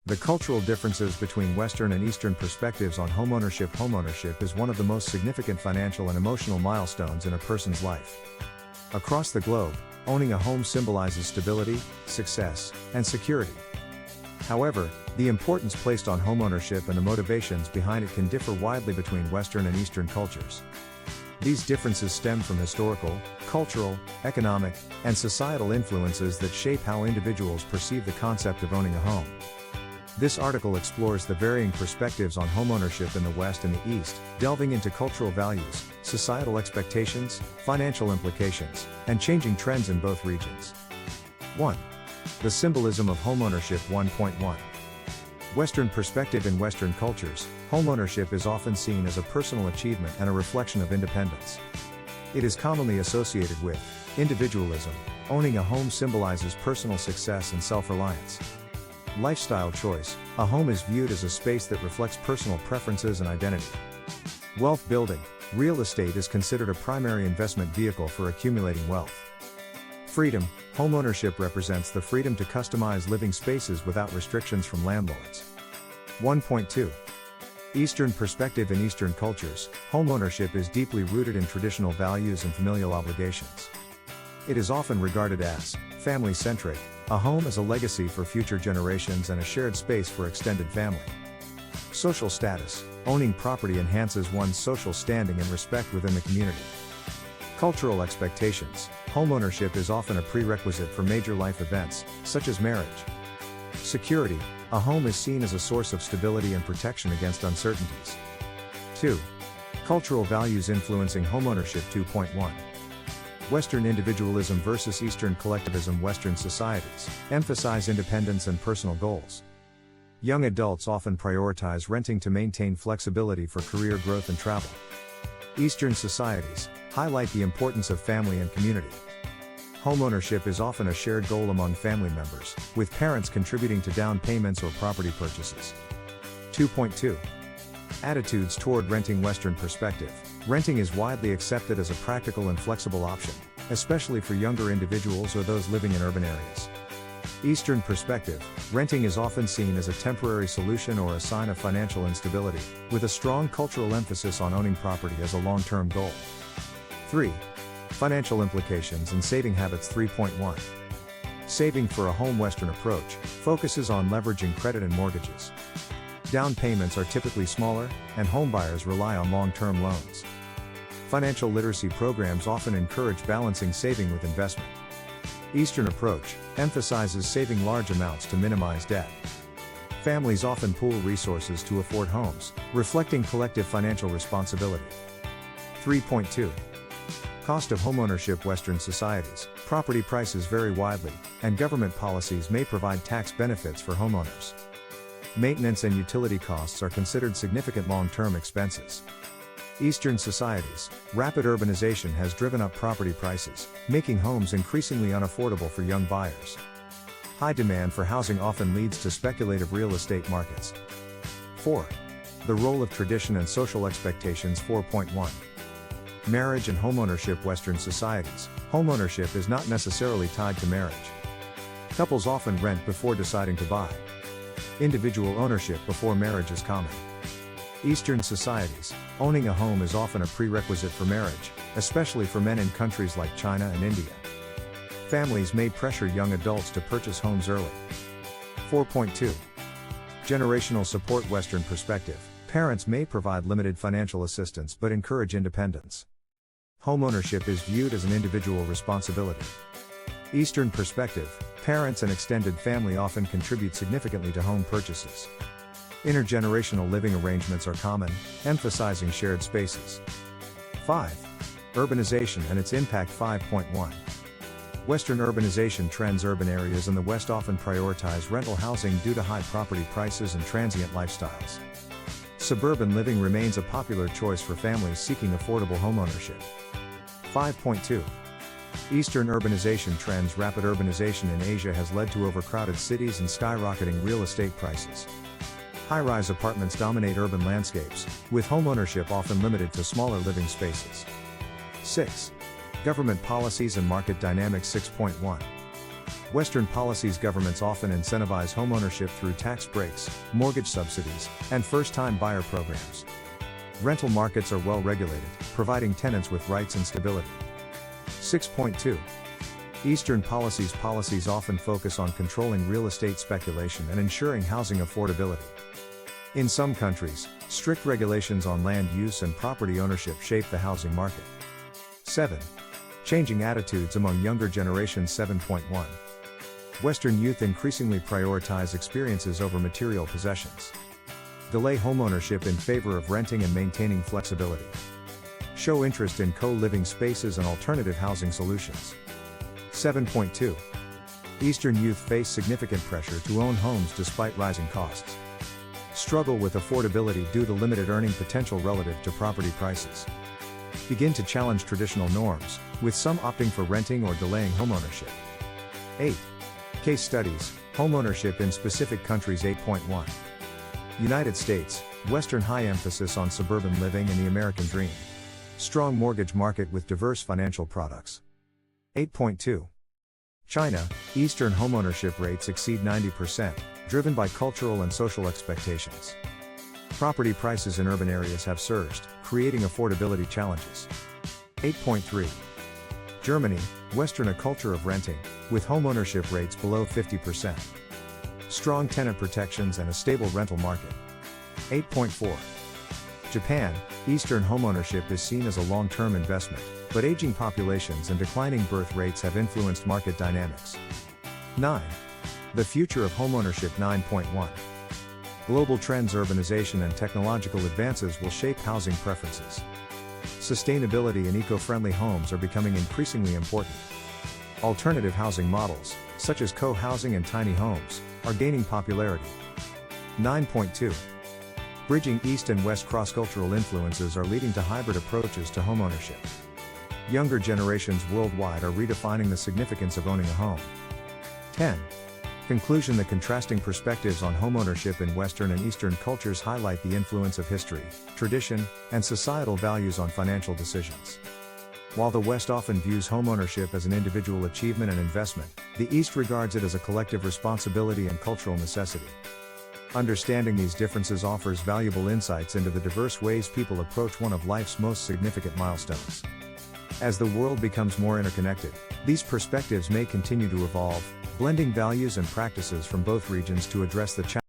The cultural differences between Western and Eastern perspectives on homeownership. Homeownership is one of the most significant financial and emotional milestones in a person's life. Across the globe, owning a home symbolizes stability, success, and security. However, the importance placed on homeownership and the motivations behind it can differ widely between Western and Eastern cultures. These differences stem from historical, cultural, economic, and societal influences that shape how individuals perceive the concept of owning a home. This article explores the varying perspectives on homeownership in the West and the East, delving into cultural values, societal expectations, financial implications, and changing trends in both regions. 1. The symbolism of homeownership. 1.1. Western perspective. In Western cultures, homeownership is often seen as a personal achievement and a reflection of independence. It is commonly associated with individualism. Owning a home symbolizes personal success and self-reliance. Lifestyle choice. A home is viewed as a space that reflects personal preferences and identity. Wealth building. Real estate is considered a primary investment vehicle for accumulating wealth. Freedom. Homeownership represents the freedom to customize living spaces without restrictions from landlords. 1.2. Eastern perspective. In Eastern cultures, homeownership is deeply rooted in traditional values and familial obligations. It is often regarded as family-centric, a home as a legacy for future generations and a shared space for extended family. Social status. Owning property enhances one's social standing and respect within the community. Cultural expectations. Homeownership is often a prerequisite for major life events, such as marriage. Security. A home is seen as a source of stability and protection against uncertainties. 2. Cultural values influencing homeownership. 2.1. Western individualism versus Eastern collectivism. Western societies emphasize independence and personal goals. Young adults often prioritize renting to maintain flexibility for career growth and travel. Eastern societies highlight the importance of family and community. Homeownership is often a shared goal among family members, with parents contributing to down payments or property purchases. 2.2. Attitudes toward renting. Western perspective. Renting is widely accepted as a practical and flexible option, especially for younger individuals or those living in urban areas. Eastern perspective. Renting is often seen as a temporary solution or a sign of financial instability, with a strong cultural emphasis on owning property as a long-term goal. 3. Financial implications and saving habits. 3.1. Saving for a home. Western approach focuses on leveraging credit and mortgages. Down payments are typically smaller, and homebuyers rely on long-term loans. Financial literacy programs often encourage balancing saving with investment. Eastern approach emphasizes saving large amounts to minimize debt. Families often pool resources to afford homes, reflecting collective financial responsibility. 3.2. Cost of homeownership. Western societies, property prices vary widely, and government policies may provide tax benefits for homeowners. Maintenance and utility costs are considered significant long-term expenses. Eastern societies, rapid urbanization has driven up property prices, making homes increasingly unaffordable for young buyers. High demand for housing often leads to speculative real estate markets. 4. The role of tradition and social expectations. 4.1. Marriage and homeownership. Western societies, homeownership is not necessarily tied to marriage. Couples often rent before deciding to buy. Individual ownership before marriage is common. Eastern societies, owning a home is often a prerequisite for marriage, especially for men in countries like China and India. Families may pressure young adults to purchase homes early. 4.2. Generational support. Western perspective. Parents may provide limited financial assistance but encourage independence. Homeownership is viewed as an individual responsibility. Eastern perspective. Parents and extended family often contribute significantly to home purchases. Intergenerational living arrangements are common, emphasizing shared spaces. 5. Urbanization and its impact. 5.1. Western urbanization trends. Urban areas in the West often prioritize rental housing due to high property prices and transient lifestyles. Suburban living remains a popular choice for families seeking affordable homeownership. 5.2. Eastern urbanization trends. Rapid urbanization in Asia has led to overcrowded cities and skyrocketing real estate prices. High-rise apartments dominate urban landscapes, with homeownership often limited to smaller living spaces. 6. Government policies and market dynamics. 6.1. Western policies governments often incentivize homeownership through tax breaks, mortgage subsidies, and first-time buyer programs. Rental markets are well regulated, providing tenants with rights and stability. 6.2. Eastern policies often focus on controlling real estate speculation and ensuring housing affordability. In some countries, strict regulations on land use and property ownership shape the housing market. 7. Changing attitudes among younger generations. 7.1. Western youth increasingly prioritize experiences over material possessions. Delay homeownership in favor of renting and maintaining flexibility. Show interest in co-living spaces and alternative housing solutions. 7.2. Eastern youth face significant pressure to own homes despite rising costs. Struggle with affordability due to limited earning potential relative to property prices. Begin to challenge traditional norms, with some opting for renting or delaying homeownership. 8. Case studies, homeownership in specific countries. 8.1. United States, Western high emphasis on suburban living and the American dream. Strong mortgage market with diverse financial products. 8.2. China, Eastern homeownership rates exceed 90%, driven by cultural and social expectations. Property prices in urban areas have surged, creating affordability challenges. 8.3. Germany, Western a culture of renting, with homeownership rates below 50%. Strong tenant protections and a stable rental market. 8.4. Japan, Eastern homeownership is seen as a long-term investment, but aging populations and declining birth rates have influenced market dynamics. 9. The future of homeownership. 9.1. Global trends, urbanization and technological advances will shape housing preferences. Sustainability and eco-friendly homes are becoming increasingly important. Alternative housing models, such as co-housing and tiny homes, are gaining popularity. 9.2. Bridging East and West cross-cultural influences are leading to hybrid approaches to homeownership. Younger generations worldwide are redefining the significance of owning a home. 10. Conclusion. The contrasting perspectives on homeownership in Western and Eastern cultures highlight the influence of history, tradition, and societal values on financial decisions. While the West often views homeownership as an individual achievement and investment, the East regards it as a collective responsibility and cultural necessity. Understanding these differences offers valuable insights into the diverse ways people approach one of life's most significant milestones. As the world becomes more interconnected, these perspectives may continue to evolve, blending values and practices from both regions to address the challenges